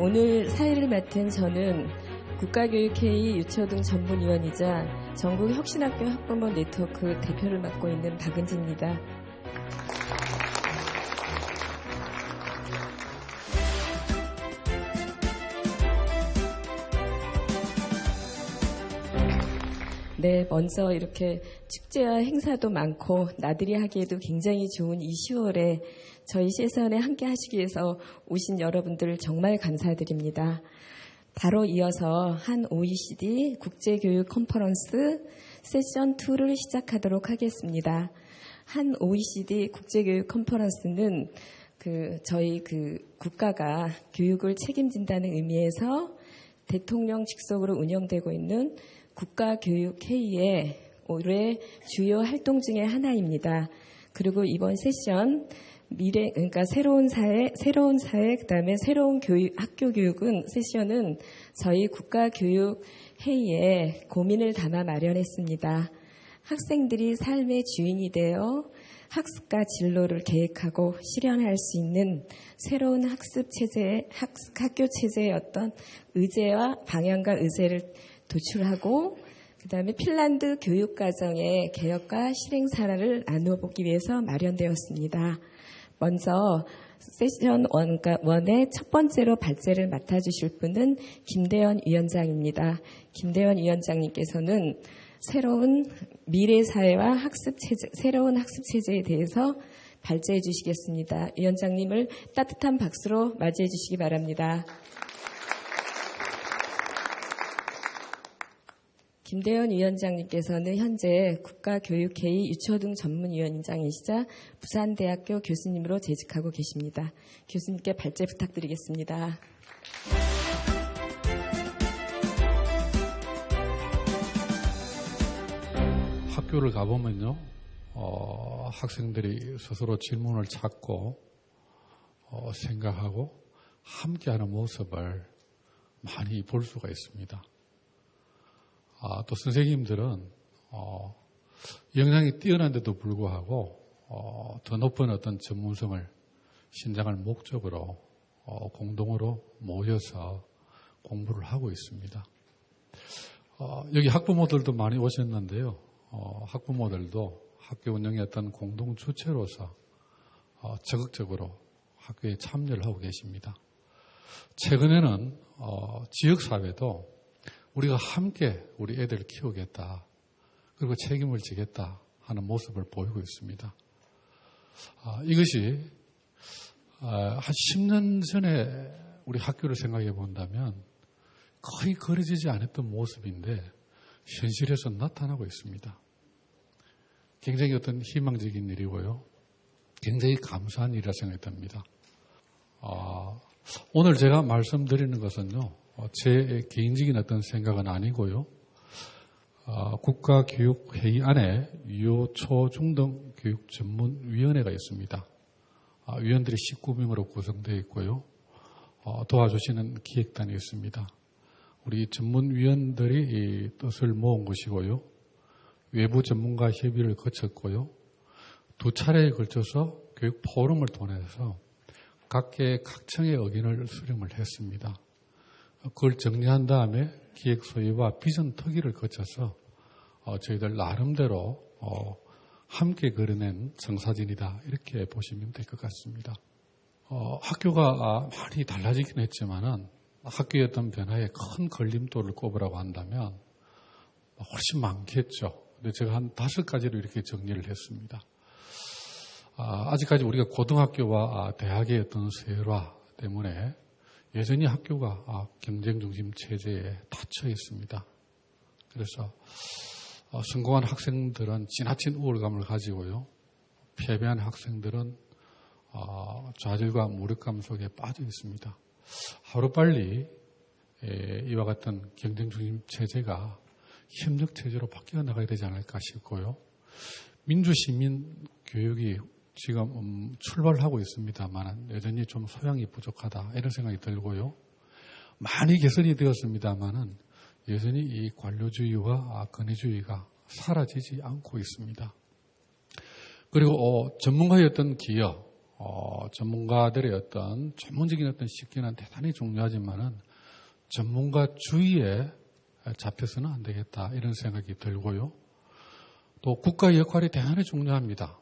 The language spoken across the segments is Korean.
오늘 사회를 맡은 저는 국가교육회의 유초등 전문위원이자 전국 혁신학교 학부모 네트워크 대표를 맡고 있는 박은지입니다. 네, 먼저 이렇게 축제와 행사도 많고 나들이 하기에도 굉장히 좋은 이 10월에 저희 세션에 함께 하시기 위해서 오신 여러분들 정말 감사드립니다. 바로 이어서 한 OECD 국제교육 컨퍼런스 세션 2를 시작하도록 하겠습니다. 한 OECD 국제교육 컨퍼런스는 저희 국가가 교육을 책임진다는 의미에서 대통령 직속으로 운영되고 있는 국가교육회의의 올해 주요 활동 중에 하나입니다. 그리고 이번 세션 그러니까 새로운 사회, 그다음에 새로운 학교 교육은 세션은 저희 국가교육회의에 고민을 담아 마련했습니다. 학생들이 삶의 주인이 되어 학습과 진로를 계획하고 실현할 수 있는 새로운 학교 체제의 어떤 의제와 방향과 의제를 도출하고 그다음에 핀란드 교육과정의 개혁과 실행 사례를 나누어보기 위해서 마련되었습니다. 먼저 세션 1의 첫 번째로 발제를 맡아주실 분은 김대현 위원장입니다. 김대현 위원장님께서는 새로운 미래사회와 새로운 학습체제에 대해서 발제해 주시겠습니다. 위원장님을 따뜻한 박수로 맞이해 주시기 바랍니다. 김대현 위원장님께서는 현재 국가교육회의 유초등 전문위원장이시자 부산대학교 교수님으로 재직하고 계십니다. 교수님께 발제 부탁드리겠습니다. 학교를 가보면요, 학생들이 스스로 질문을 찾고 생각하고 함께하는 모습을 많이 볼 수가 있습니다. 또 선생님들은 역량이 뛰어난데도 불구하고 더 높은 어떤 전문성을 신장할 목적으로 공동으로 모여서 공부를 하고 있습니다. 여기 학부모들도 많이 오셨는데요. 학부모들도 학교 운영의 어떤 공동 주체로서 적극적으로 학교에 참여를 하고 계십니다. 최근에는 지역사회도 우리가 함께 우리 애들을 키우겠다, 그리고 책임을 지겠다 하는 모습을 보이고 있습니다. 이것이 한 10년 전에 우리 학교를 생각해 본다면 거의 그려지지 않았던 모습인데 현실에서 나타나고 있습니다. 굉장히 어떤 희망적인 일이고요. 굉장히 감사한 일이라 생각이 듭니다. 오늘 제가 말씀드리는 것은요, 제 개인적인 어떤 생각은 아니고요. 국가교육회의 안에 유, 초, 중등 교육전문위원회가 있습니다. 위원들이 19명으로 구성되어 있고요. 도와주시는 기획단이 있습니다. 우리 전문위원들이 이 뜻을 모은 것이고요. 외부 전문가 협의를 거쳤고요. 2차례에 걸쳐서 교육 포럼을 통해서 각계 각청의 의견을 수렴을 했습니다. 그걸 정리한 다음에 기획 소위와 비전 특위를 거쳐서 저희들 나름대로 함께 그려낸 정사진이다, 이렇게 보시면 될 것 같습니다. 학교가 많이 달라지긴 했지만은 학교의 어떤 변화에 큰 걸림돌을 꼽으라고 한다면 훨씬 많겠죠. 근데 제가 한 5가지로 이렇게 정리를 했습니다. 아직까지 우리가 고등학교와 대학의 어떤 세율화 때문에 여전히 학교가 경쟁 중심 체제에 닫혀 있습니다. 그래서 성공한 학생들은 지나친 우월감을 가지고요. 패배한 학생들은 좌절과 무력감 속에 빠져 있습니다. 하루빨리 이와 같은 경쟁 중심 체제가 협력 체제로 바뀌어 나가야 되지 않을까 싶고요. 민주시민 교육이 지금 출발하고 있습니다만 여전히 좀 소양이 부족하다, 이런 생각이 들고요. 많이 개선이 되었습니다만은 여전히 이 관료주의와 권위주의가 사라지지 않고 있습니다. 그리고 전문가의 어떤 기여, 전문가들의 어떤 전문적인 어떤 식견은 대단히 중요하지만은 전문가 주의에 잡혀서는 안 되겠다 이런 생각이 들고요. 또 국가의 역할이 대단히 중요합니다.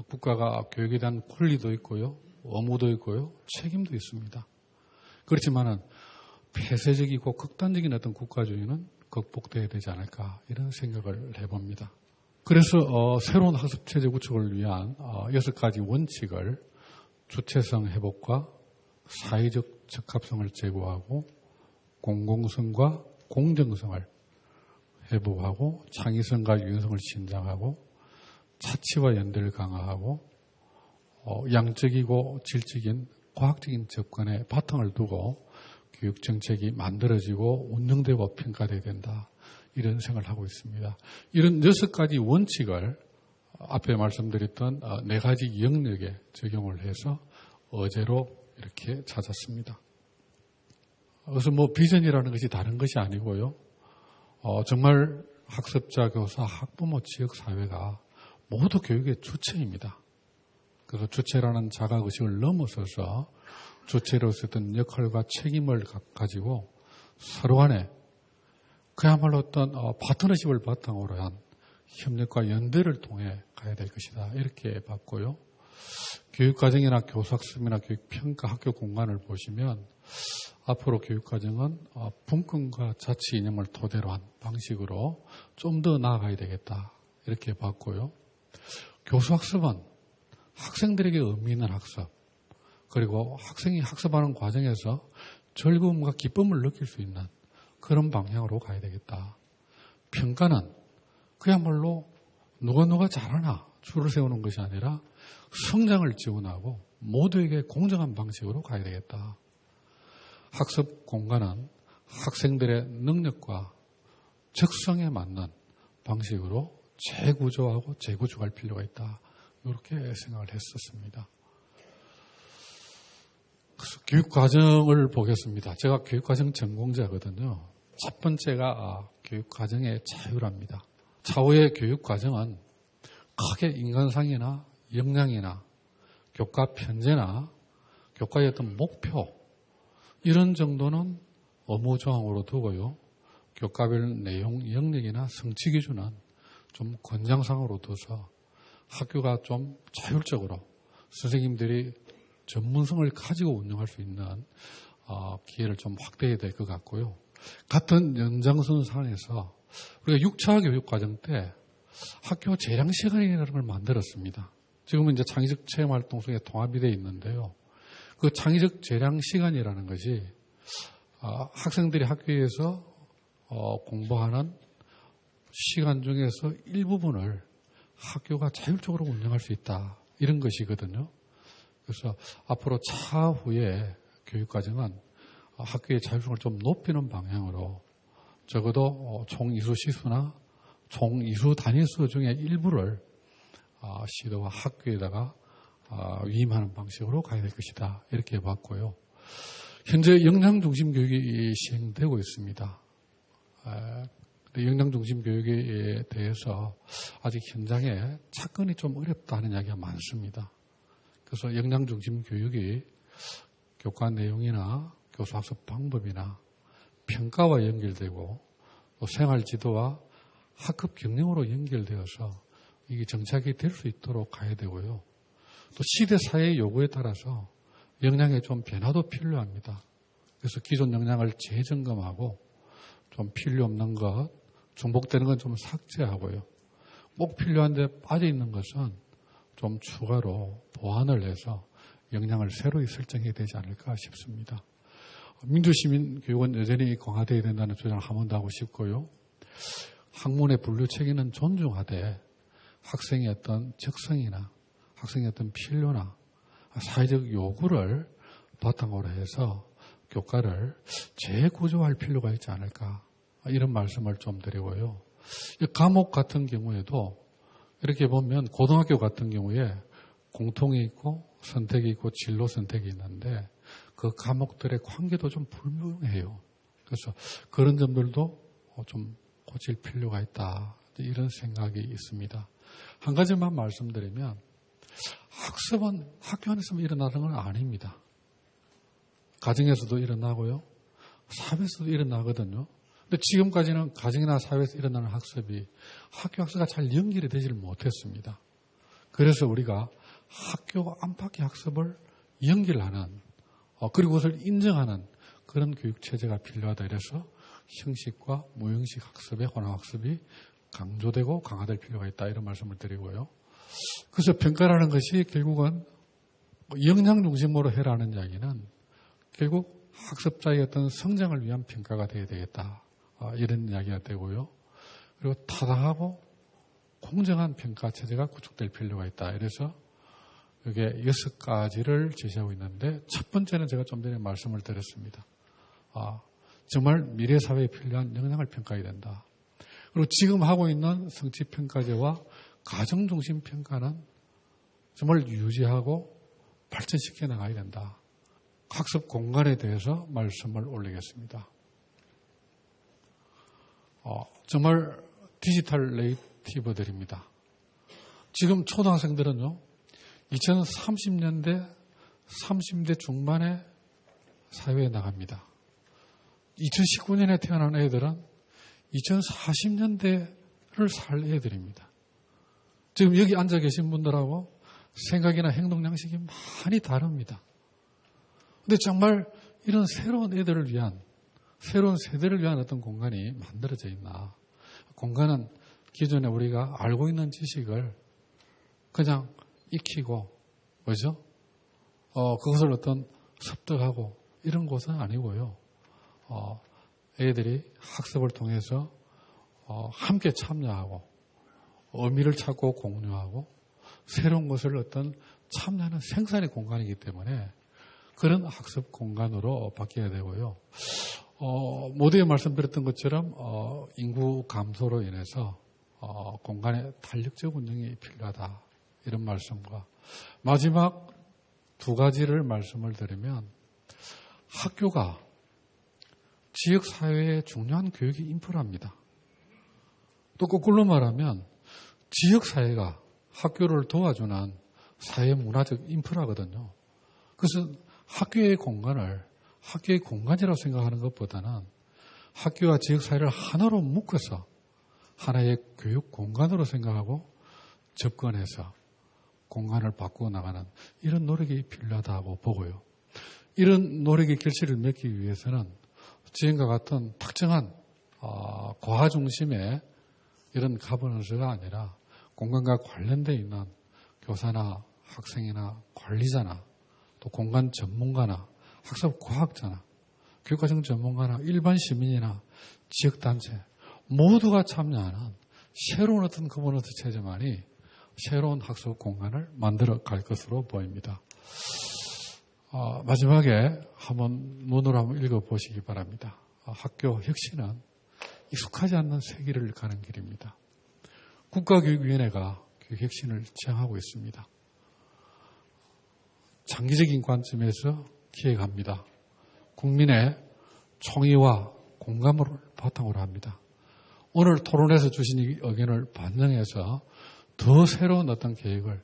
국가가 교육에 대한 권리도 있고요, 의무도 있고요, 책임도 있습니다. 그렇지만은 폐쇄적이고 극단적인 어떤 국가주의는 극복돼야 되지 않을까 이런 생각을 해봅니다. 그래서 새로운 학습체제 구축을 위한 6가지 원칙을 주체성 회복과 사회적 적합성을 제고하고 공공성과 공정성을 회복하고 창의성과 유연성을 신장하고 차치와 연대를 강화하고 양적이고 질적인 과학적인 접근에 바탕을 두고 교육정책이 만들어지고 운영되고 평가되어야 된다. 이런 생각을 하고 있습니다. 이런 6가지 원칙을 앞에 말씀드렸던 4가지 영역에 적용을 해서 어제로 이렇게 찾았습니다. 그래서 비전이라는 것이 다른 것이 아니고요. 정말 학습자, 교사, 학부모, 지역사회가 모두 교육의 주체입니다. 그래서 주체라는 자각의식을 넘어서서 주체로서 어떤 역할과 책임을 가지고 서로 간에 그야말로 어떤 파트너십을 바탕으로 한 협력과 연대를 통해 가야 될 것이다. 이렇게 봤고요. 교육과정이나 교수학습이나 교육평가 학교 공간을 보시면 앞으로 교육과정은 분권과 자치 이념을 토대로 한 방식으로 좀 더 나아가야 되겠다. 이렇게 봤고요. 교수학습은 학생들에게 의미 있는 학습, 그리고 학생이 학습하는 과정에서 즐거움과 기쁨을 느낄 수 있는 그런 방향으로 가야 되겠다. 평가는 그야말로 누가 잘하나 줄을 세우는 것이 아니라 성장을 지원하고 모두에게 공정한 방식으로 가야 되겠다. 학습 공간은 학생들의 능력과 적성에 맞는 방식으로 재구조하고 재구축할 필요가 있다. 이렇게 생각을 했었습니다. 그래서 교육과정을 보겠습니다. 제가 교육과정 전공자거든요. 첫 번째가 교육과정의 자유랍니다. 차후의 교육과정은 크게 인간상이나 역량이나 교과 편제나 교과의 어떤 목표 이런 정도는 의무조항으로 두고요. 교과별 내용, 영역이나 성취 기준은 좀 권장상으로 둬서 학교가 좀 자율적으로 선생님들이 전문성을 가지고 운영할 수 있는 기회를 좀 확대해야 될 것 같고요. 같은 연장선상에서 우리가 6차 교육과정 때 학교 재량 시간이라는 걸 만들었습니다. 지금은 이제 창의적 체험활동 속에 통합이 되어 있는데요. 그 창의적 재량 시간이라는 것이 학생들이 학교에서 공부하는 시간 중에서 일부분을 학교가 자율적으로 운영할 수 있다. 이런 것이거든요. 그래서 앞으로 차후에 교육과정은 학교의 자율성을 좀 높이는 방향으로 적어도 총 이수 시수나 총 이수 단위수 중에 일부를 시도와 학교에다가 위임하는 방식으로 가야 될 것이다. 이렇게 봤고요. 현재 역량중심 교육이 시행되고 있습니다. 역량중심 교육에 대해서 아직 현장에 접근이 좀 어렵다는 이야기가 많습니다. 그래서 역량중심 교육이 교과 내용이나 교수학습 방법이나 평가와 연결되고 또 생활지도와 학급 경영으로 연결되어서 이게 정착이 될 수 있도록 가야 되고요. 또 시대 사회의 요구에 따라서 역량의 좀 변화도 필요합니다. 그래서 기존 역량을 재점검하고 좀 필요 없는 것, 중복되는 건 좀 삭제하고요. 꼭 필요한데 빠져있는 것은 좀 추가로 보완을 해서 역량을 새로 설정해야 되지 않을까 싶습니다. 민주시민교육은 여전히 강화되어야 된다는 주장을 한 번 더 하고 싶고요. 학문의 분류 체계는 존중하되 학생의 어떤 적성이나 학생의 어떤 필요나 사회적 요구를 바탕으로 해서 교과를 재구조할 필요가 있지 않을까 이런 말씀을 좀 드리고요. 과목 같은 경우에도 이렇게 보면 고등학교 같은 경우에 공통이 있고 선택이 있고 진로 선택이 있는데 그 과목들의 관계도 좀 불명해요. 그래서 그런 점들도 좀 고칠 필요가 있다. 이런 생각이 있습니다. 한 가지만 말씀드리면 학습은 학교 안에서만 일어나는 건 아닙니다. 가정에서도 일어나고요. 사회에서도 일어나거든요. 근데 지금까지는 가정이나 사회에서 일어나는 학습이 학교 학습과 잘 연결이 되지를 못했습니다. 그래서 우리가 학교 안팎의 학습을 연결하는 그리고 그것을 인정하는 그런 교육체제가 필요하다. 이래서 형식과 무형식 학습의 혼합학습이 강조되고 강화될 필요가 있다. 이런 말씀을 드리고요. 그래서 평가라는 것이 결국은 역량 중심으로 해라는 이야기는 결국 학습자의 어떤 성장을 위한 평가가 되어야 되겠다. 이런 이야기가 되고요. 그리고 타당하고 공정한 평가 체제가 구축될 필요가 있다. 이래서 이게 6가지를 제시하고 있는데 첫 번째는 제가 좀 전에 말씀을 드렸습니다. 정말 미래 사회에 필요한 역량을 평가해야 된다. 그리고 지금 하고 있는 성취평가제와 가정중심 평가는 정말 유지하고 발전시켜 나가야 된다. 학습 공간에 대해서 말씀을 올리겠습니다. 정말 디지털 네이티브들입니다. 지금 초등학생들은요, 2030년대 30대 중반에 사회에 나갑니다. 2019년에 태어난 애들은 2040년대를 살 애들입니다. 지금 여기 앉아 계신 분들하고 생각이나 행동 양식이 많이 다릅니다. 근데 정말 이런 새로운 애들을 위한, 새로운 세대를 위한 어떤 공간이 만들어져 있나. 공간은 기존에 우리가 알고 있는 지식을 그냥 익히고, 뭐죠? 그것을 어떤 습득하고 이런 곳은 아니고요. 애들이 학습을 통해서 함께 참여하고 의미를 찾고 공유하고 새로운 것을 어떤 참여하는 생산의 공간이기 때문에 그런 학습 공간으로 바뀌어야 되고요. 모두에 말씀드렸던 것처럼 인구 감소로 인해서 공간의 탄력적 운영이 필요하다. 이런 말씀과 마지막 2가지를 말씀을 드리면 학교가 지역사회의 중요한 교육의 인프라입니다. 또 거꾸로 말하면 지역사회가 학교를 도와주는 사회문화적 인프라거든요. 그래서 학교의 공간을 학교의 공간이라고 생각하는 것보다는 학교와 지역사회를 하나로 묶어서 하나의 교육 공간으로 생각하고 접근해서 공간을 바꾸어 나가는 이런 노력이 필요하다고 보고요. 이런 노력의 결실을 맺기 위해서는 지금과 같은 특정한 고하 중심의 이런 가버넌스가 아니라 공간과 관련되어 있는 교사나 학생이나 관리자나 또 공간 전문가나 학습 과학자나 교육과정 전문가나 일반 시민이나 지역단체 모두가 참여하는 새로운 어떤 거버넌스 체제만이 새로운 학습 공간을 만들어 갈 것으로 보입니다. 마지막에 한번 눈으로 한번 읽어보시기 바랍니다. 학교 혁신은 익숙하지 않는 세계를 가는 길입니다. 국가교육위원회가 교육 혁신을 지향하고 있습니다. 장기적인 관점에서 기획합니다. 국민의 총의와 공감을 바탕으로 합니다. 오늘 토론에서 주신 이 의견을 반영해서 더 새로운 어떤 계획을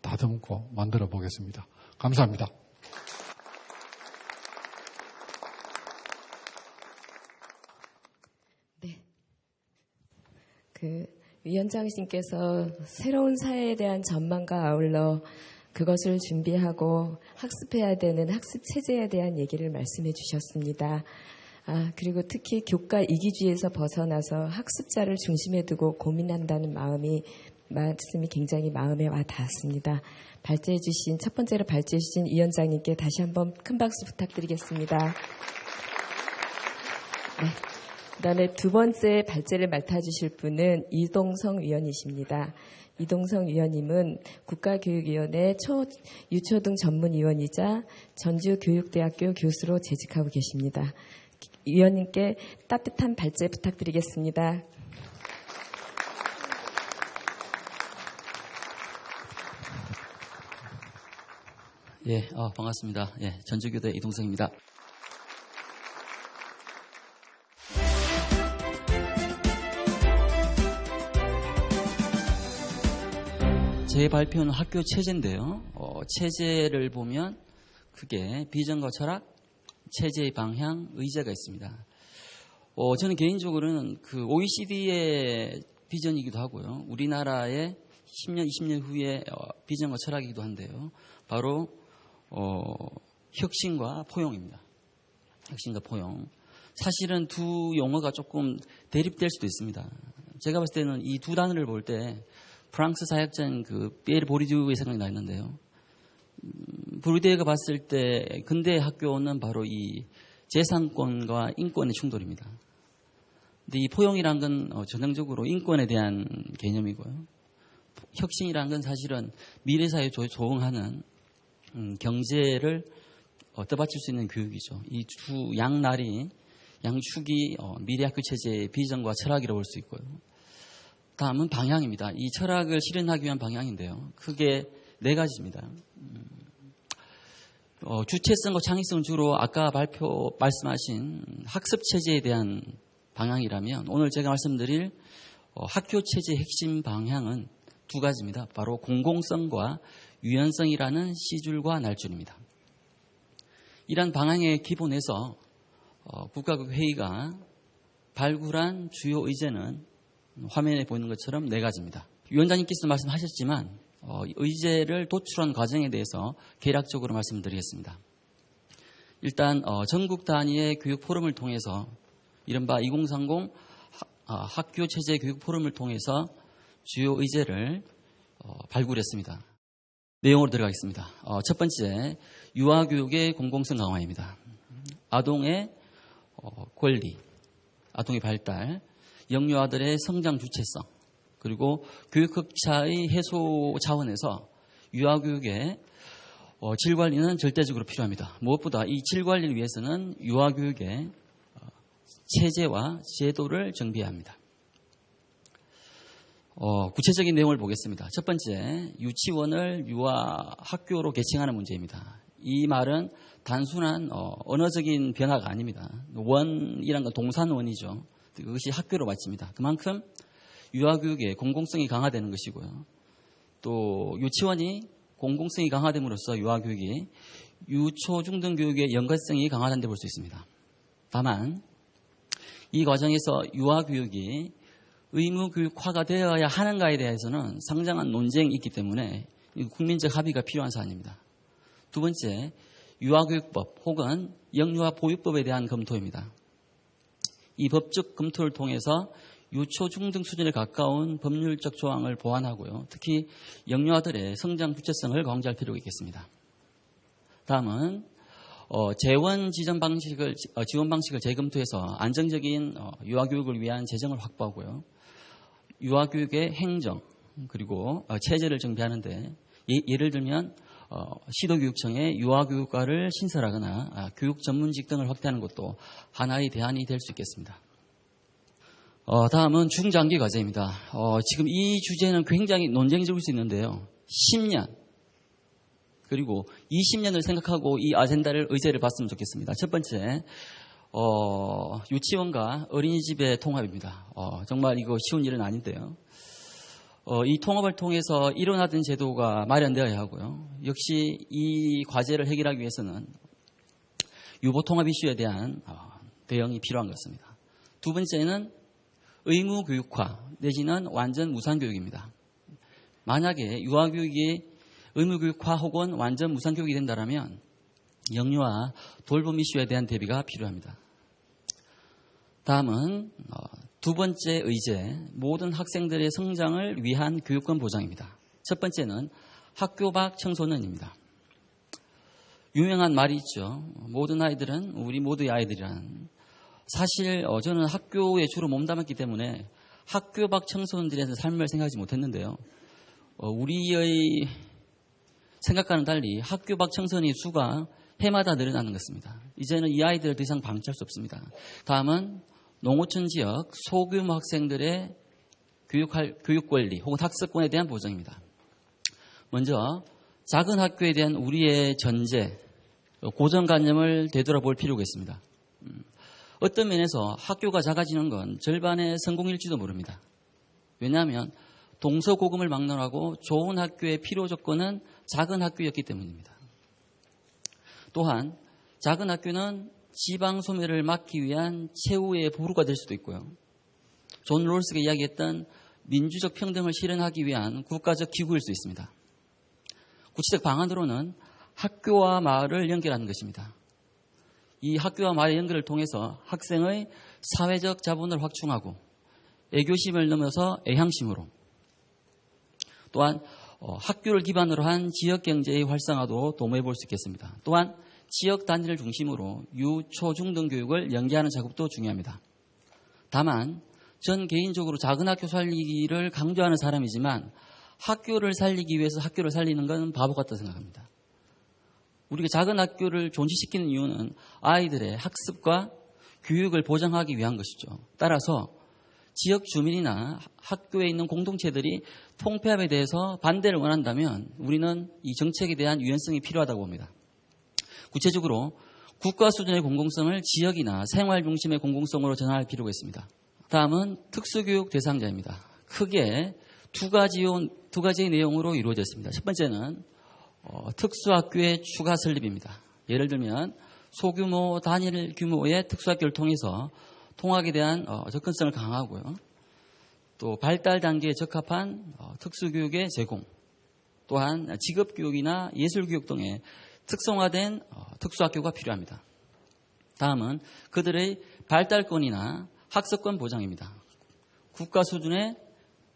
다듬고 만들어 보겠습니다. 감사합니다. 네. 위원장님께서 새로운 사회에 대한 전망과 아울러 그것을 준비하고 학습해야 되는 학습 체제에 대한 얘기를 말씀해 주셨습니다. 그리고 특히 교과 이기주의에서 벗어나서 학습자를 중심에 두고 고민한다는 말씀이 굉장히 마음에 와 닿았습니다. 첫 번째로 발제해 주신 위원장님께 다시 한번 큰 박수 부탁드리겠습니다. 네. 그다음에 2번째 발제를 맡아주실 분은 이동성 위원이십니다. 이동성 위원님은 국가교육위원회 유초등 전문위원이자 전주교육대학교 교수로 재직하고 계십니다. 위원님께 따뜻한 발제 부탁드리겠습니다. 예, 반갑습니다. 예, 전주교대 이동성입니다. 제 발표는 학교 체제인데요. 체제를 보면 크게 비전과 철학, 체제의 방향, 의제가 있습니다. 저는 개인적으로는 그 OECD의 비전이기도 하고요. 우리나라의 10년, 20년 후에 비전과 철학이기도 한데요. 바로 혁신과 포용입니다. 혁신과 포용. 사실은 두 용어가 조금 대립될 수도 있습니다. 제가 봤을 때는 이 두 단어를 볼 때 프랑스 사역자인 그 피에르 보리듀의 생각이 나 있는데요. 보리듀가 봤을 때 근대 학교는 바로 이 재산권과 인권의 충돌입니다. 근데 이 포용이란 건 전형적으로 인권에 대한 개념이고요. 혁신이란 건 사실은 미래 사회에 조응하는 경제를 떠받칠 수 있는 교육이죠. 이 두 양축이 미래 학교 체제의 비전과 철학이라고 볼 수 있고요. 다음은 방향입니다. 이 철학을 실현하기 위한 방향인데요. 크게 네 가지입니다. 주체성과 창의성은 주로 아까 말씀하신 학습 체제에 대한 방향이라면 오늘 제가 말씀드릴 학교 체제의 핵심 방향은 두 가지입니다. 바로 공공성과 유연성이라는 시줄과 날줄입니다. 이러한 방향의 기본에서 국가국회의가 발굴한 주요 의제는 화면에 보이는 것처럼 네 가지입니다. 위원장님께서 말씀하셨지만 의제를 도출한 과정에 대해서 개략적으로 말씀드리겠습니다. 일단 전국 단위의 교육 포럼을 통해서 이른바 2030 학교 체제 교육 포럼을 통해서 주요 의제를 발굴했습니다. 내용으로 들어가겠습니다. 첫 번째, 유아교육의 공공성 강화입니다. 아동의 권리, 아동의 발달, 영유아들의 성장 주체성, 그리고 교육격차의 해소 차원에서 유아교육의 질 관리는 절대적으로 필요합니다. 무엇보다 이 질 관리를 위해서는 유아교육의 체제와 제도를 정비해야 합니다. 구체적인 내용을 보겠습니다. 첫 번째, 유치원을 유아학교로 개칭하는 문제입니다. 이 말은 단순한 언어적인 변화가 아닙니다. 원이란 건 동산원이죠. 그것이 학교로 맞습니다. 그만큼 유아교육의 공공성이 강화되는 것이고요. 또 유치원이 공공성이 강화됨으로써 유아교육이 유초중등교육의 연관성이 강화된다고 볼 수 있습니다. 다만 이 과정에서 유아교육이 의무교육화가 되어야 하는가에 대해서는 상당한 논쟁이 있기 때문에 국민적 합의가 필요한 사안입니다. 두 번째, 유아교육법 혹은 영유아 보육법에 대한 검토입니다. 이 법적 검토를 통해서 유초 중등 수준에 가까운 법률적 조항을 보완하고요. 특히 영유아들의 성장 주체성을 강조할 필요가 있겠습니다. 다음은 재원 지원 방식을 재검토해서 안정적인 유아교육을 위한 재정을 확보하고요. 유아교육의 행정 그리고 체제를 정비하는데 예를 들면 시도교육청에 유아교육과를 신설하거나 교육 전문직 등을 확대하는 것도 하나의 대안이 될 수 있겠습니다. 다음은 중장기 과제입니다. 지금 이 주제는 굉장히 논쟁적일 수 있는데요. 10년 그리고 20년을 생각하고 이 아젠다를 의제를 봤으면 좋겠습니다. 첫 번째, 유치원과 어린이집의 통합입니다. 정말 이거 쉬운 일은 아닌데요. 이 통합을 통해서 일원화된 제도가 마련되어야 하고요. 역시 이 과제를 해결하기 위해서는 유보통합 이슈에 대한 대응이 필요한 것 같습니다. 두 번째는 의무교육화 내지는 완전 무상교육입니다. 만약에 유아교육이 의무교육화 혹은 완전 무상교육이 된다면 영유아 돌봄 이슈에 대한 대비가 필요합니다. 다음은 두 번째 의제, 모든 학생들의 성장을 위한 교육권 보장입니다. 첫 번째는 학교 밖 청소년입니다. 유명한 말이 있죠. 모든 아이들은 우리 모두의 아이들이란. 사실 저는 학교에 주로 몸담았기 때문에 학교 밖 청소년들에 대한 삶을 생각하지 못했는데요. 우리의 생각과는 달리 학교 밖 청소년의 수가 해마다 늘어나는 것입니다. 이제는 이 아이들을 더 이상 방치할 수 없습니다. 다음은 농어촌 지역 소규모 학생들의 교육 권리 혹은 학습권에 대한 보장입니다. 먼저 작은 학교에 대한 우리의 전제, 고정관념을 되돌아볼 필요가 있습니다. 어떤 면에서 학교가 작아지는 건 절반의 성공일지도 모릅니다. 왜냐하면 동서고금을 막론하고 좋은 학교의 필요 조건은 작은 학교였기 때문입니다. 또한 작은 학교는 지방 소멸을 막기 위한 최후의 보루가 될 수도 있고요. 존 롤스가 이야기했던 민주적 평등을 실현하기 위한 국가적 기구일 수 있습니다. 구체적 방안으로는 학교와 마을을 연결하는 것입니다. 이 학교와 마을의 연결을 통해서 학생의 사회적 자본을 확충하고 애교심을 넘어서 애향심으로, 또한 학교를 기반으로 한 지역경제의 활성화도 도모해 볼 수 있겠습니다. 또한 지역 단위를 중심으로 유, 초, 중 등 교육을 연계하는 작업도 중요합니다. 다만 전 개인적으로 작은 학교 살리기를 강조하는 사람이지만 학교를 살리기 위해서 학교를 살리는 건 바보 같다 생각합니다. 우리가 작은 학교를 존치시키는 이유는 아이들의 학습과 교육을 보장하기 위한 것이죠. 따라서 지역 주민이나 학교에 있는 공동체들이 통폐합에 대해서 반대를 원한다면 우리는 이 정책에 대한 유연성이 필요하다고 봅니다. 구체적으로 국가 수준의 공공성을 지역이나 생활 중심의 공공성으로 전환할 필요가 있습니다. 다음은 특수교육 대상자입니다. 크게 두 가지의 내용으로 이루어져 있습니다. 첫 번째는 특수학교의 추가 설립입니다. 예를 들면 소규모 단일 규모의 특수학교를 통해서 통학에 대한 접근성을 강화하고요. 또 발달 단계에 적합한 특수교육의 제공, 또한 직업교육이나 예술교육 등의 특성화된 특수학교가 필요합니다. 다음은 그들의 발달권이나 학습권 보장입니다. 국가 수준의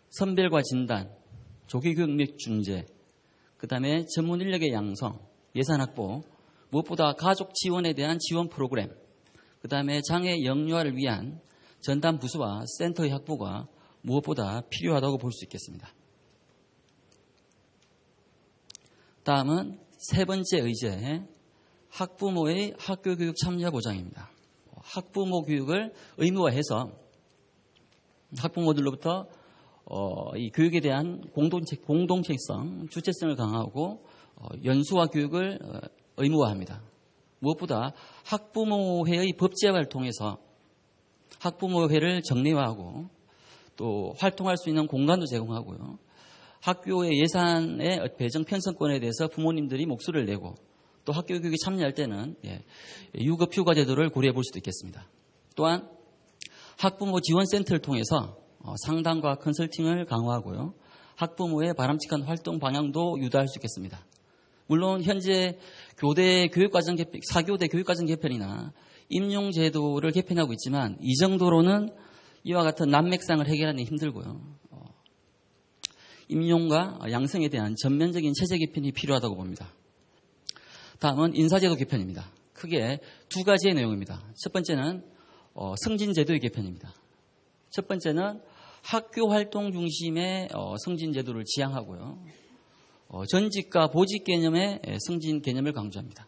선별과 진단, 조기교육 및 준제, 그 다음에 전문 인력의 양성, 예산 확보, 무엇보다 가족 지원에 대한 지원 프로그램, 그 다음에 장애 영유아를 위한 전담 부서와 센터의 확보가 무엇보다 필요하다고 볼 수 있겠습니다. 다음은 세 번째 의제, 학부모의 학교교육 참여 보장입니다. 학부모 교육을 의무화해서 학부모들로부터 이 교육에 대한 공동체성, 주체성을 강화하고 연수와 교육을 의무화합니다. 무엇보다 학부모회의 법제화를 통해서 학부모회를 정례화하고 또 활동할 수 있는 공간도 제공하고요. 학교의 예산의 배정 편성권에 대해서 부모님들이 목소리를 내고 또 학교 교육에 참여할 때는 유급 휴가 제도를 고려해 볼 수도 있겠습니다. 또한 학부모 지원센터를 통해서 상담과 컨설팅을 강화하고요. 학부모의 바람직한 활동 방향도 유도할 수 있겠습니다. 물론 현재 교대 교육과정 개편, 4교대 교육과정 개편이나 임용제도를 개편하고 있지만 이 정도로는 이와 같은 난맥상을 해결하는 게 힘들고요. 임용과 양성에 대한 전면적인 체제 개편이 필요하다고 봅니다. 다음은 인사제도 개편입니다. 크게 두 가지의 내용입니다. 첫 번째는 승진제도의 개편입니다. 첫 번째는 학교 활동 중심의 승진제도를 지향하고요. 전직과 보직 개념의 승진 개념을 강조합니다.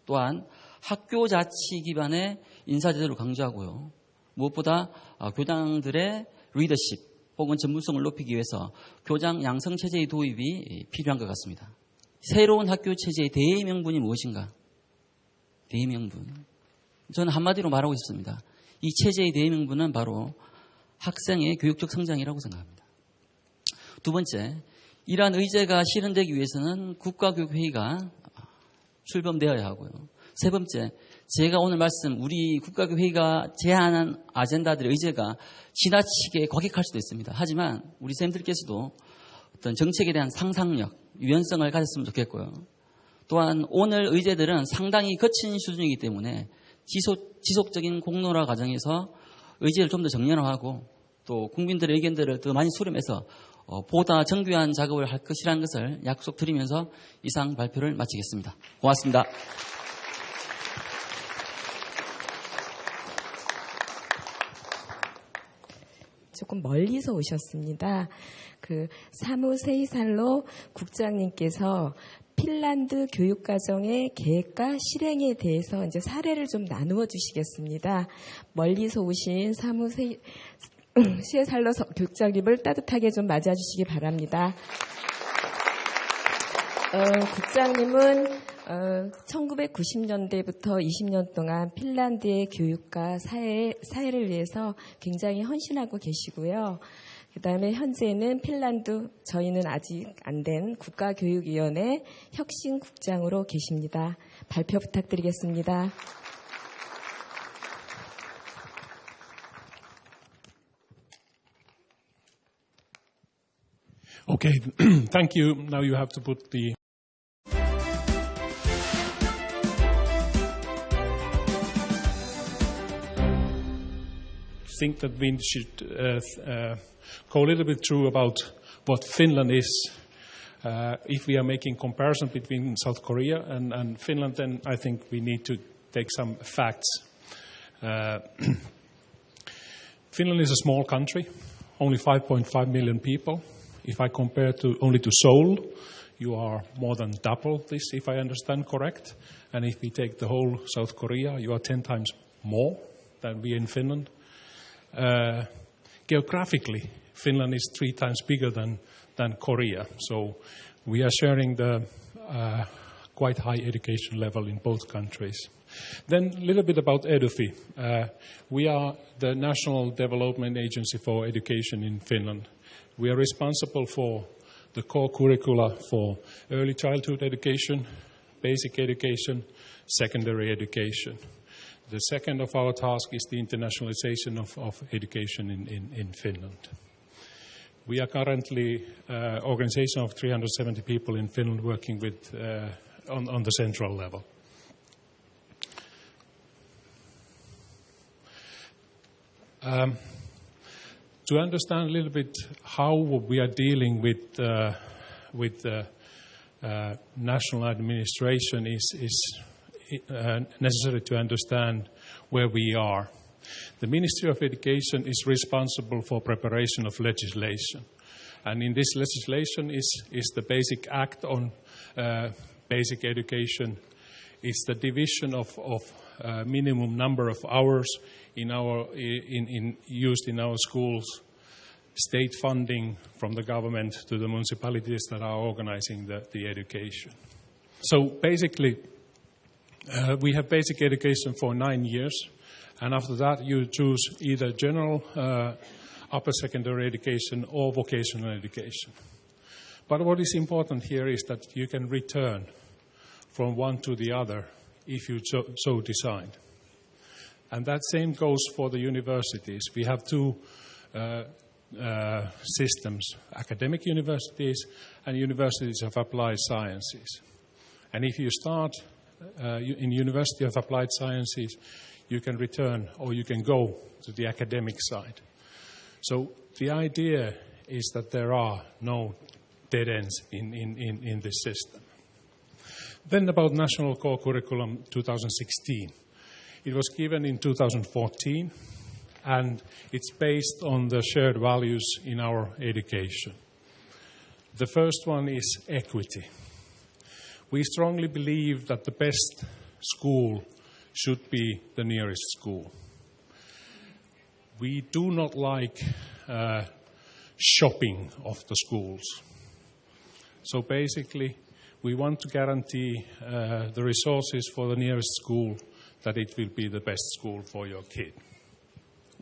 또한 학교 자치 기반의 인사제도를 강조하고요. 무엇보다 교장들의 리더십 혹은 전문성을 높이기 위해서 교장 양성 체제의 도입이 필요한 것 같습니다. 새로운 학교 체제의 대의명분이 무엇인가? 대의명분. 저는 한마디로 말하고 싶습니다. 이 체제의 대의명분은 바로 학생의 교육적 성장이라고 생각합니다. 두 번째, 이러한 의제가 실현되기 위해서는 국가교육회의가 출범되어야 하고요. 세 번째, 제가 오늘 우리 국가교육회의가 제안한 아젠다들의 의제가 지나치게 과격할 수도 있습니다. 하지만 우리 선생님들께서도 어떤 정책에 대한 상상력, 유연성을 가졌으면 좋겠고요. 또한 오늘 의제들은 상당히 거친 수준이기 때문에 지속적인 공론화 과정에서 의제를 좀 더 정연화하고 또 국민들의 의견들을 더 많이 수렴해서 보다 정교한 작업을 할 것이라는 것을 약속드리면서 이상 발표를 마치겠습니다. 고맙습니다. 조금 멀리서 오셨습니다. 사무세이살로 국장님께서 핀란드 교육과정의 계획과 실행에 대해서 이제 사례를 좀 나누어 주시겠습니다. 멀리서 오신 사무세이살로 교육장님을 따뜻하게 좀 맞아 주시기 바랍니다. 국장님은 1990년대부터 20년 동안 핀란드의 교육과 사회를 위해서 굉장히 헌신하고 계시고요. 그다음에 현재는 핀란드 저희는 아직 안 된 국가교육위원회 혁신국장으로 계십니다. 발표 부탁드리겠습니다. Okay, thank you. Now you have to put the think that we should go a little bit through about what Finland is. If we are making comparison between South Korea and Finland, then I think we need to take some facts. Finland is a small country, only 5.5 million people. If I compare only to Seoul, you are more than double this, if I understand correct. And if we take the whole South Korea, you are 10 times more than we in Finland. Geographically, Finland is 3 times bigger than Korea. So we are sharing the quite high education level in both countries. Then a little bit about EduFi. We are the National Development Agency for Education in Finland. We are responsible for the core curricula for early childhood education, basic education, secondary education. The second of our tasks is the internationalization of education in Finland. We are currently an organization of 370 people in Finland working with on the central level. To understand a little bit how we are dealing with national administration is necessary to understand where we are. The Ministry of Education is responsible for preparation of legislation. And in this legislation is the Basic Act on Basic Education. It's the division of minimum number of hours used in our schools, state funding from the government to the municipalities that are organizing the education. So basically, we have basic education for 9 years, and after that you choose either general upper secondary education or vocational education. But what is important here is that you can return from one to the other if you so decide. And that same goes for the universities. We have two systems, academic universities and universities of applied sciences. And if you start in University of Applied Sciences, you can return or you can go to the academic side. So the idea is that there are no dead ends in this system. Then about National Core Curriculum 2016. It was given in 2014, and it's based on the shared values in our education. The first one is equity. We strongly believe that the best school should be the nearest school. We do not like shopping of the schools. So basically, we want to guarantee the resources for the nearest school, that it will be the best school for your kid.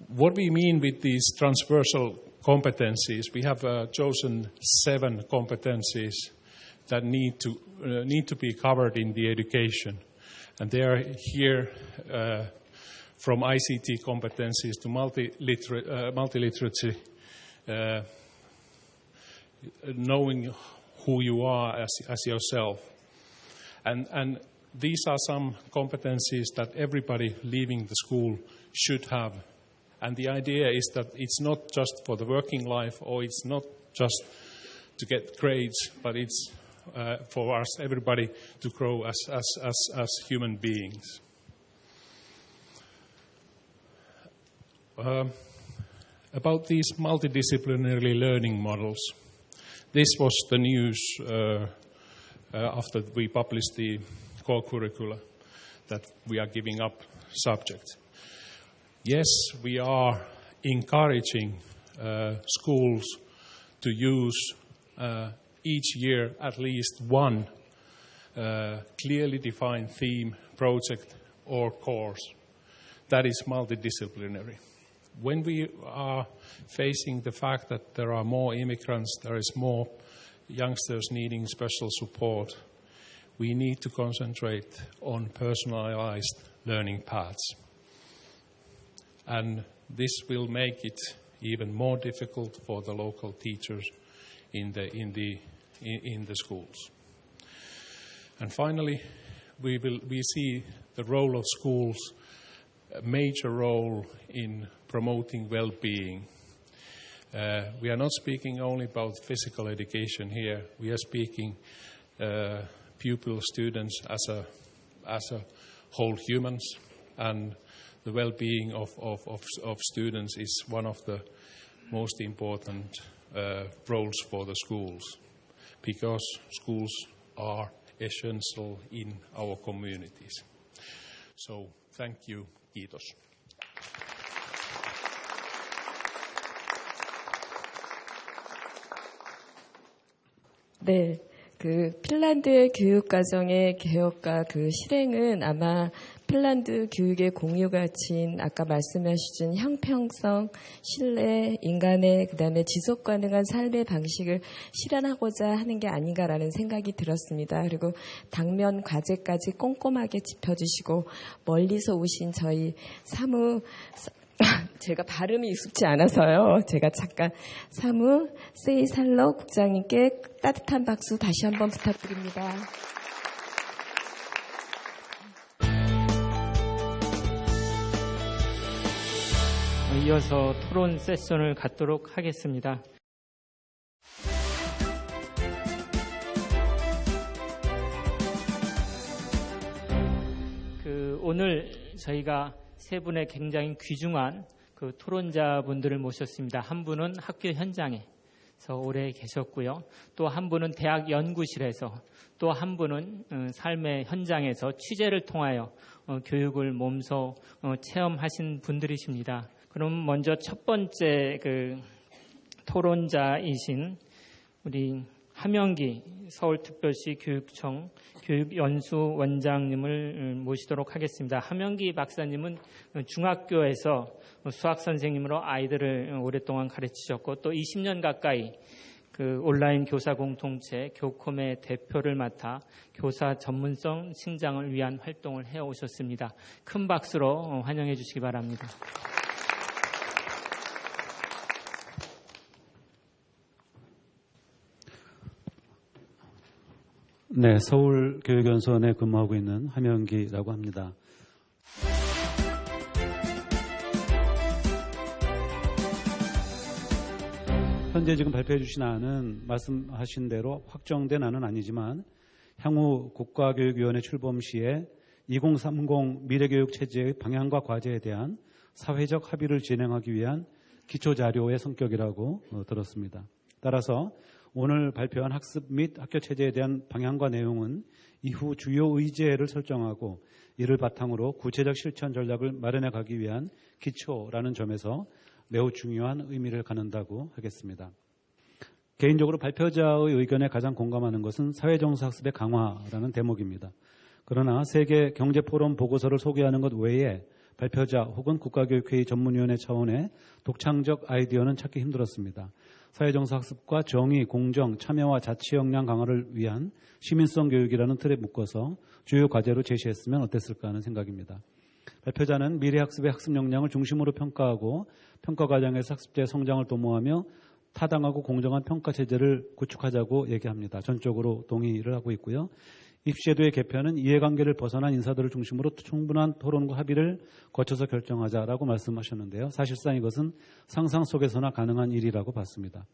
What we mean with these transversal competencies, we have chosen 7 competencies that need to be covered in the education. And they are here from ICT competencies to multiliteracy, knowing who you are as yourself. And these are some competencies that everybody leaving the school should have. And the idea is that it's not just for the working life, or it's not just to get grades, but it's for us, everybody, to grow as human beings. About these multidisciplinary learning models, this was the news after we published the core curricula, that we are giving up subjects. Yes, we are encouraging schools to use each year at least one clearly defined theme, project, or course that is multidisciplinary. when we are facing the fact that there are more immigrants, there is more youngsters needing special support, we need to concentrate on personalized learning paths. And this will make it even more difficult for the local teachers in the schools. And finally, we see the role of schools, a major role in promoting well-being. We are not speaking only about physical education here. We are speaking pupil students as a whole humans, and the well-being of students is one of the most important roles for the schools, because schools are essential in our communities. So thank you. Kiitos. 네, 그 핀란드 교육과정의 개혁과 그 실행은 아마 핀란드 교육의 공유 가치인 아까 말씀하신 형평성, 신뢰, 인간의 그다음에 지속 가능한 삶의 방식을 실현하고자 하는 게 아닌가라는 생각이 들었습니다. 그리고 당면 과제까지 꼼꼼하게 짚어주시고 멀리서 오신 저희 제가 발음이 익숙지 않아서요. 제가 잠깐 사무 세이살러 국장님께 따뜻한 박수 다시 한번 부탁드립니다. 이어서 토론 세션을 갖도록 하겠습니다. 오늘 저희가 세 분의 굉장히 귀중한 그 토론자분들을 모셨습니다. 한 분은 학교 현장에서 오래 계셨고요. 또 한 분은 대학 연구실에서, 또 한 분은 삶의 현장에서 취재를 통하여 교육을 몸소 체험하신 분들이십니다. 그럼 먼저 첫 번째 그 토론자이신 우리 함영기 서울특별시 교육청 교육연수원장님을 모시도록 하겠습니다. 함영기 박사님은 중학교에서 수학선생님으로 아이들을 오랫동안 가르치셨고 또 20년 가까이 그 온라인 교사 공동체 교콤의 대표를 맡아 교사 전문성 신장을 위한 활동을 해오셨습니다. 큰 박수로 환영해 주시기 바랍니다. 네, 서울교육연수원에 근무하고 있는 함영기라고 합니다. 현재 지금 발표해 주신 안은 말씀하신 대로 확정된 안은 아니지만 향후 국가교육위원회 출범 시에 2030 미래교육 체제의 방향과 과제에 대한 사회적 합의를 진행하기 위한 기초자료의 성격이라고 들었습니다. 따라서 오늘 발표한 학습 및 학교 체제에 대한 방향과 내용은 이후 주요 의제를 설정하고 이를 바탕으로 구체적 실천 전략을 마련해 가기 위한 기초라는 점에서 매우 중요한 의미를 갖는다고 하겠습니다. 개인적으로 발표자의 의견에 가장 공감하는 것은 사회정서학습의 강화라는 대목입니다. 그러나 세계 경제포럼 보고서를 소개하는 것 외에 발표자 혹은 국가교육회의 전문위원회 차원의 독창적 아이디어는 찾기 힘들었습니다. 사회정서학습과 정의, 공정, 참여와 자치 역량 강화를 위한 시민성 교육이라는 틀에 묶어서 주요 과제로 제시했으면 어땠을까 하는 생각입니다. 발표자는 미래학습의 학습 역량을 중심으로 평가하고 평가 과정에서 학습자의 성장을 도모하며 타당하고 공정한 평가 체제를 구축하자고 얘기합니다. 전적으로 동의를 하고 있고요. 입시제도의 개편은 이해관계를 벗어난 인사들을 중심으로 충분한 토론과 합의를 거쳐서 결정하자라고 말씀하셨는데요. 사실상 이것은 상상 속에서나 가능한 일이라고 봤습니다.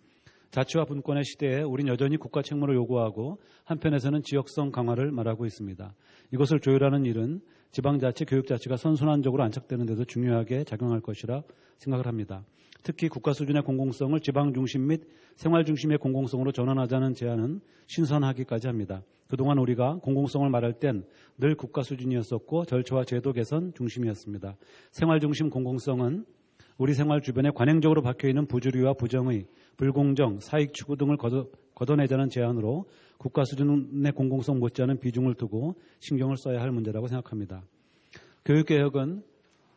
자치와 분권의 시대에 우린 여전히 국가 책무를 요구하고 한편에서는 지역성 강화를 말하고 있습니다. 이것을 조율하는 일은 지방자치, 교육자치가 선순환적으로 안착되는 데도 중요하게 작용할 것이라 생각을 합니다. 특히 국가 수준의 공공성을 지방 중심 및 생활 중심의 공공성으로 전환하자는 제안은 신선하기까지 합니다. 그동안 우리가 공공성을 말할 땐 늘 국가 수준이었었고 절차와 제도 개선 중심이었습니다. 생활 중심 공공성은 우리 생활 주변에 관행적으로 박혀있는 부주의와 부정의, 불공정, 사익 추구 등을 걷어내자는 제안으로 국가 수준의 공공성 못지않은 비중을 두고 신경을 써야 할 문제라고 생각합니다. 교육개혁은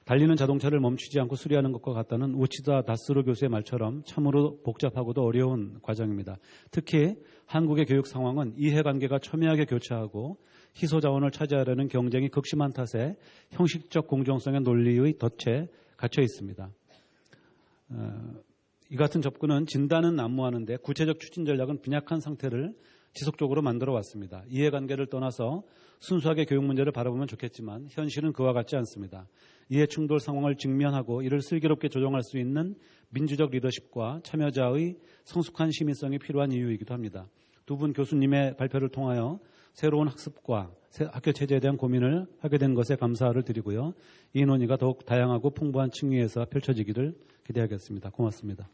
달리는 자동차를 멈추지 않고 수리하는 것과 같다는 우치다 다스로 교수의 말처럼 참으로 복잡하고도 어려운 과정입니다. 특히 한국의 교육 상황은 이해관계가 첨예하게 교차하고 희소자원을 차지하려는 경쟁이 극심한 탓에 형식적 공정성의 논리의 덫에 갇혀 있습니다. 이 같은 접근은 진단은 난무하는데 구체적 추진 전략은 빈약한 상태를 지속적으로 만들어 왔습니다. 이해관계를 떠나서 순수하게 교육 문제를 바라보면 좋겠지만 현실은 그와 같지 않습니다. 이해 충돌 상황을 직면하고 이를 슬기롭게 조정할 수 있는 민주적 리더십과 참여자의 성숙한 시민성이 필요한 이유이기도 합니다. 두 분 교수님의 발표를 통하여 새로운 학습과 학교 체제에 대한 고민을 하게 된 것에 감사를 드리고요. 이 논의가 더욱 다양하고 풍부한 층위에서 펼쳐지기를 기대하겠습니다. 고맙습니다.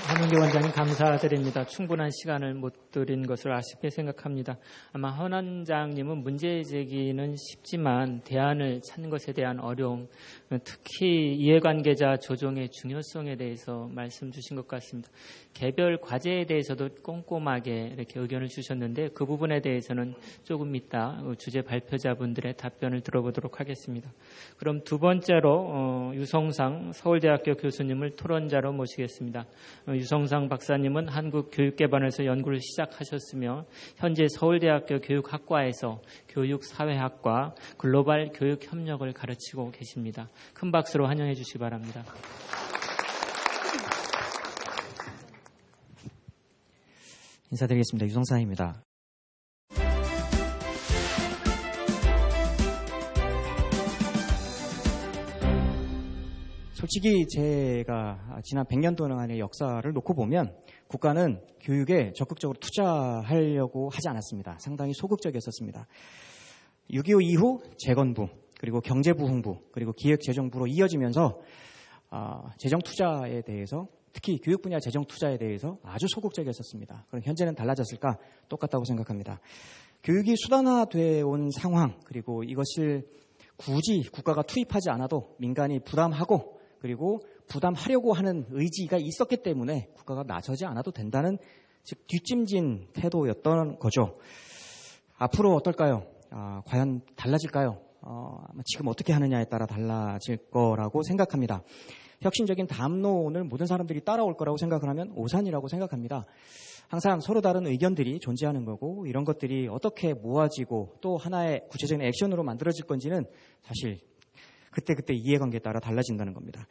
한은교 원장님 감사드립니다. 충분한 시간을 못 드린 것을 아쉽게 생각합니다. 아마 헌 원장님은 문제 제기는 쉽지만 대안을 찾는 것에 대한 어려움, 특히 이해관계자 조정의 중요성에 대해서 말씀 주신 것 같습니다. 개별 과제에 대해서도 꼼꼼하게 이렇게 의견을 주셨는데 그 부분에 대해서는 조금 이따 주제 발표자분들의 답변을 들어보도록 하겠습니다. 그럼 두 번째로 유성상 서울대학교 교수님을 토론자로 모시겠습니다. 유성상 박사님은 한국교육개발원에서 연구를 시작하셨으며 현재 서울대학교 교육학과에서 교육사회학과 글로벌 교육협력을 가르치고 계십니다. 큰 박수로 환영해 주시기 바랍니다. 인사드리겠습니다. 유성상입니다. 솔직히 제가 지난 100년 동안의 역사를 놓고 보면 국가는 교육에 적극적으로 투자하려고 하지 않았습니다. 상당히 소극적이었었습니다. 6.25 이후 재건부, 그리고 경제부흥부, 그리고 기획재정부로 이어지면서 재정 투자에 대해서, 특히 교육 분야 재정 투자에 대해서 아주 소극적이었었습니다. 그럼 현재는 달라졌을까? 똑같다고 생각합니다. 교육이 수단화되어 온 상황, 그리고 이것을 굳이 국가가 투입하지 않아도 민간이 부담하고 그리고 부담하려고 하는 의지가 있었기 때문에 국가가 나서지 않아도 된다는, 즉 뒷짐진 태도였던 거죠. 앞으로 어떨까요? 과연 달라질까요? 지금 어떻게 하느냐에 따라 달라질 거라고 생각합니다. 혁신적인 담론을 모든 사람들이 따라올 거라고 생각을 하면 오산이라고 생각합니다. 항상 서로 다른 의견들이 존재하는 거고, 이런 것들이 어떻게 모아지고 또 하나의 구체적인 액션으로 만들어질 건지는 사실 그때그때 이해관계에 따라 달라진다는 겁니다.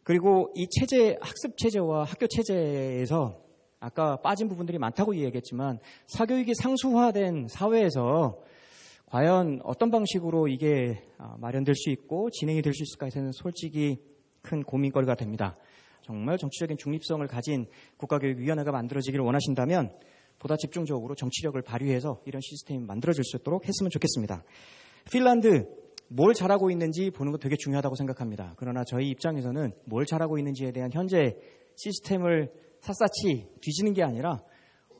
그리고 이 체제, 학습 체제와 학교 체제에서 아까 빠진 부분들이 많다고 이야기했지만 사교육이 상수화된 사회에서 과연 어떤 방식으로 이게 마련될 수 있고 진행이 될 수 있을까에 대해서는 솔직히 큰 고민거리가 됩니다. 정말 정치적인 중립성을 가진 국가교육위원회가 만들어지기를 원하신다면 보다 집중적으로 정치력을 발휘해서 이런 시스템이 만들어질 수 있도록 했으면 좋겠습니다. 핀란드, 뭘 잘하고 있는지 보는 거 되게 중요하다고 생각합니다. 그러나 저희 입장에서는 뭘 잘하고 있는지에 대한 현재 시스템을 샅샅이 뒤지는 게 아니라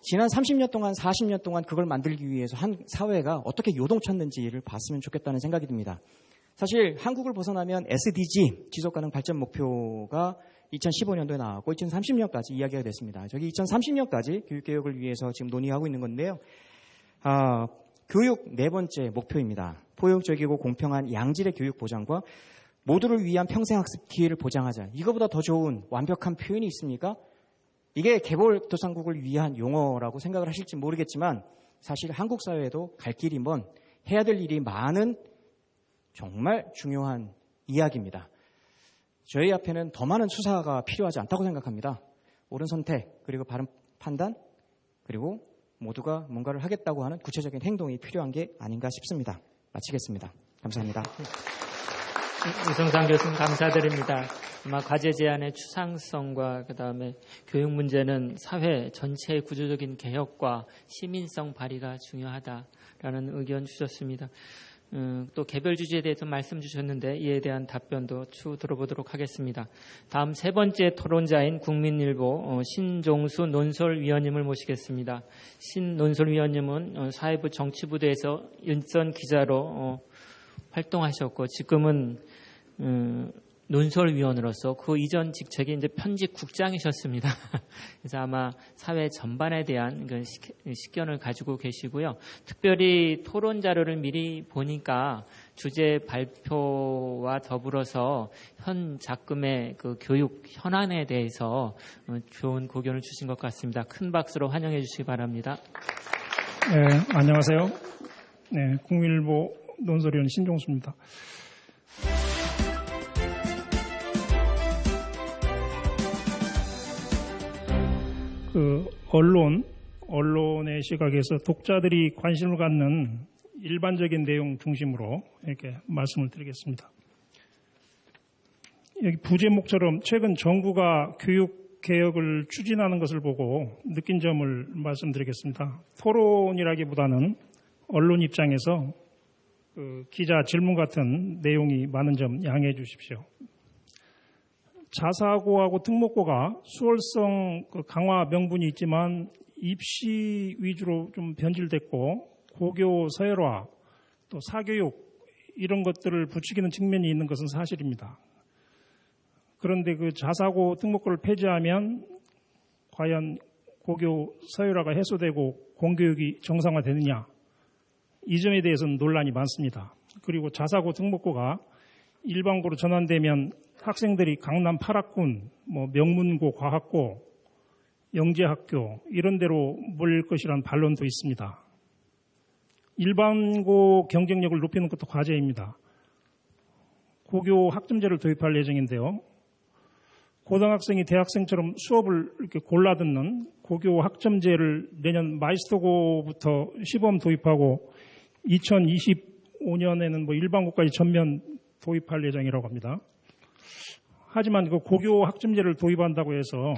지난 30년 동안 40년 동안 그걸 만들기 위해서 한 사회가 어떻게 요동쳤는지를 봤으면 좋겠다는 생각이 듭니다. 사실 한국을 벗어나면 SDG, 지속가능 발전 목표가 2015년도에 나왔고 2030년까지 이야기가 됐습니다. 저기 2030년까지 교육개혁을 위해서 지금 논의하고 있는 건데요. 교육 네 번째 목표입니다. 포용적이고 공평한 양질의 교육 보장과 모두를 위한 평생학습 기회를 보장하자. 이거보다 더 좋은 완벽한 표현이 있습니까? 이게 개발도상국을 위한 용어라고 생각을 하실지 모르겠지만 사실 한국 사회에도 갈 길이 먼, 해야 될 일이 많은 정말 중요한 이야기입니다. 저희 앞에는 더 많은 수사가 필요하지 않다고 생각합니다. 옳은 선택, 그리고 바른 판단, 그리고 모두가 뭔가를 하겠다고 하는 구체적인 행동이 필요한 게 아닌가 싶습니다. 마치겠습니다. 감사합니다. 유성상 교수님 감사드립니다. 아마 과제 제안의 추상성과 그다음에 교육 문제는 사회 전체의 구조적인 개혁과 시민성 발휘가 중요하다라는 의견 주셨습니다. 또 개별 주제에 대해서 말씀 주셨는데 이에 대한 답변도 추후 들어보도록 하겠습니다. 다음 세 번째 토론자인 국민일보 신종수 논설위원님을 모시겠습니다. 신 논설위원님은 사회부 정치부대에서 일선 기자로 활동하셨고 지금은 논설위원으로서 그 이전 직책이 이제 편집국장이셨습니다. 그래서 아마 사회 전반에 대한 그 식견을 가지고 계시고요. 특별히 토론 자료를 미리 보니까 주제 발표와 더불어서 현 작금의 그 교육 현안에 대해서 좋은 고견을 주신 것 같습니다. 큰 박수로 환영해 주시기 바랍니다. 네, 안녕하세요. 네, 국민일보 논설위원 신종수입니다. 언론의 시각에서 독자들이 관심을 갖는 일반적인 내용 중심으로 이렇게 말씀을 드리겠습니다. 여기 부제목처럼 최근 정부가 교육 개혁을 추진하는 것을 보고 느낀 점을 말씀드리겠습니다. 토론이라기보다는 언론 입장에서 기자 질문 같은 내용이 많은 점 양해해 주십시오. 자사고하고 특목고가 수월성 강화 명분이 있지만 입시 위주로 좀 변질됐고 고교 서열화 또 사교육 이런 것들을 부추기는 측면이 있는 것은 사실입니다. 그런데 그 자사고 특목고를 폐지하면 과연 고교 서열화가 해소되고 공교육이 정상화되느냐, 이 점에 대해서는 논란이 많습니다. 그리고 자사고 특목고가 일반고로 전환되면 학생들이 강남 8학군, 명문고, 과학고, 영재학교 이런 데로 몰릴 것이라는 반론도 있습니다. 일반고 경쟁력을 높이는 것도 과제입니다. 고교 학점제를 도입할 예정인데요. 고등학생이 대학생처럼 수업을 이렇게 골라 듣는 고교 학점제를 내년 마이스터고부터 시범 도입하고 2025년에는 일반고까지 전면 도입할 예정이라고 합니다. 하지만 그 고교 학점제를 도입한다고 해서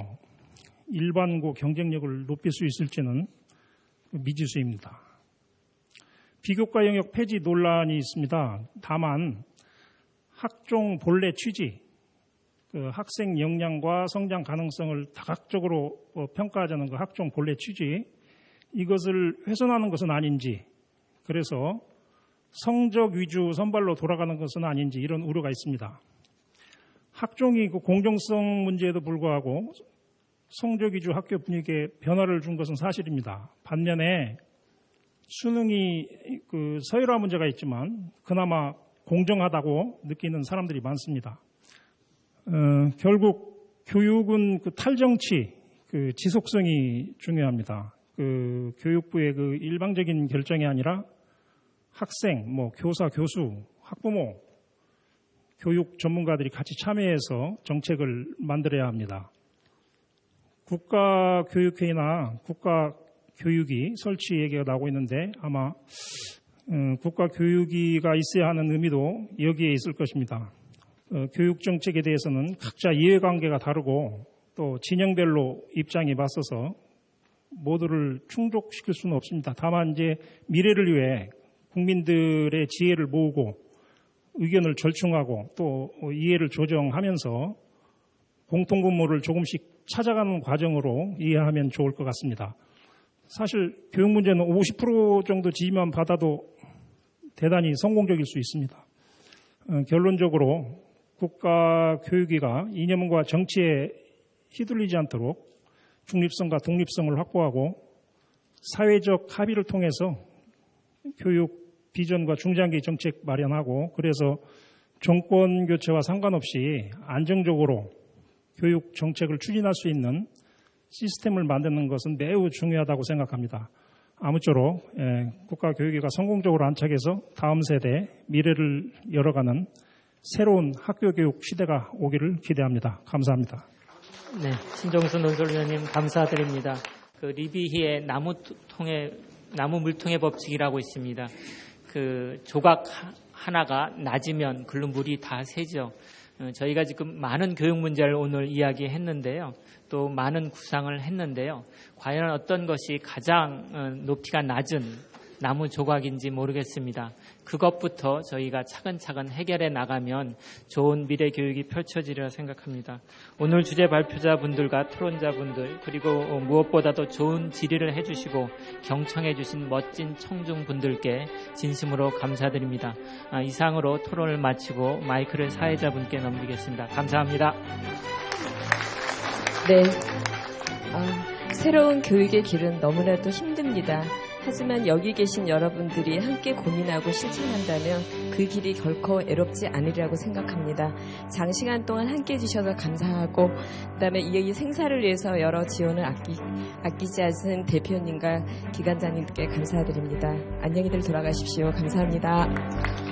일반고 경쟁력을 높일 수 있을지는 미지수입니다. 비교과 영역 폐지 논란이 있습니다. 다만 학종 본래 취지, 학생 역량과 성장 가능성을 다각적으로 평가하자는 그 학종 본래 취지, 이것을 훼손하는 것은 아닌지, 그래서 성적 위주 선발로 돌아가는 것은 아닌지 이런 우려가 있습니다. 학종이 그 공정성 문제에도 불구하고 성적 위주 학교 분위기에 변화를 준 것은 사실입니다. 반면에 수능이 그 서열화 문제가 있지만 그나마 공정하다고 느끼는 사람들이 많습니다. 결국 교육은 그 탈정치, 그 지속성이 중요합니다. 그 교육부의 그 일방적인 결정이 아니라 학생, 교사, 교수, 학부모, 교육 전문가들이 같이 참여해서 정책을 만들어야 합니다. 국가교육회의나 국가교육위 설치 얘기가 나오고 있는데 아마 국가교육위가 있어야 하는 의미도 여기에 있을 것입니다. 교육정책에 대해서는 각자 이해관계가 다르고 또 진영별로 입장이 맞서서 모두를 충족시킬 수는 없습니다. 다만 이제 미래를 위해 국민들의 지혜를 모으고 의견을 절충하고 또 이해를 조정하면서 공통분모를 조금씩 찾아가는 과정으로 이해하면 좋을 것 같습니다. 사실 교육 문제는 50% 정도 지지만 받아도 대단히 성공적일 수 있습니다. 결론적으로 국가교육위가 이념과 정치에 휘둘리지 않도록 중립성과 독립성을 확보하고 사회적 합의를 통해서 교육 비전과 중장기 정책 마련하고, 그래서 정권 교체와 상관없이 안정적으로 교육 정책을 추진할 수 있는 시스템을 만드는 것은 매우 중요하다고 생각합니다. 아무쪼록 국가교육위가 성공적으로 안착해서 다음 세대 미래를 열어가는 새로운 학교교육 시대가 오기를 기대합니다. 감사합니다. 네, 신종수 논설위원님 감사드립니다. 그 리비히의 나무 물통의 법칙이라고 있습니다. 그 조각 하나가 낮으면 글로 물이 다 새죠. 저희가 지금 많은 교육 문제를 오늘 이야기했는데요. 또 많은 구상을 했는데요. 과연 어떤 것이 가장 높이가 낮은 나무 조각인지 모르겠습니다. 그것부터 저희가 차근차근 해결해 나가면 좋은 미래 교육이 펼쳐지리라 생각합니다. 오늘 주제 발표자분들과 토론자분들 그리고 무엇보다도 좋은 질의를 해주시고 경청해 주신 멋진 청중분들께 진심으로 감사드립니다. 이상으로 토론을 마치고 마이크를 사회자분께 넘기겠습니다. 감사합니다. 네. 새로운 교육의 길은 너무나도 힘듭니다. 하지만 여기 계신 여러분들이 함께 고민하고 실천한다면 그 길이 결코 애롭지 않으리라고 생각합니다. 장시간 동안 함께 해주셔서 감사하고 그다음에 이 생사를 위해서 여러 지원을 아끼지 않은 대표님과 기관장님께 감사드립니다. 안녕히들 돌아가십시오. 감사합니다.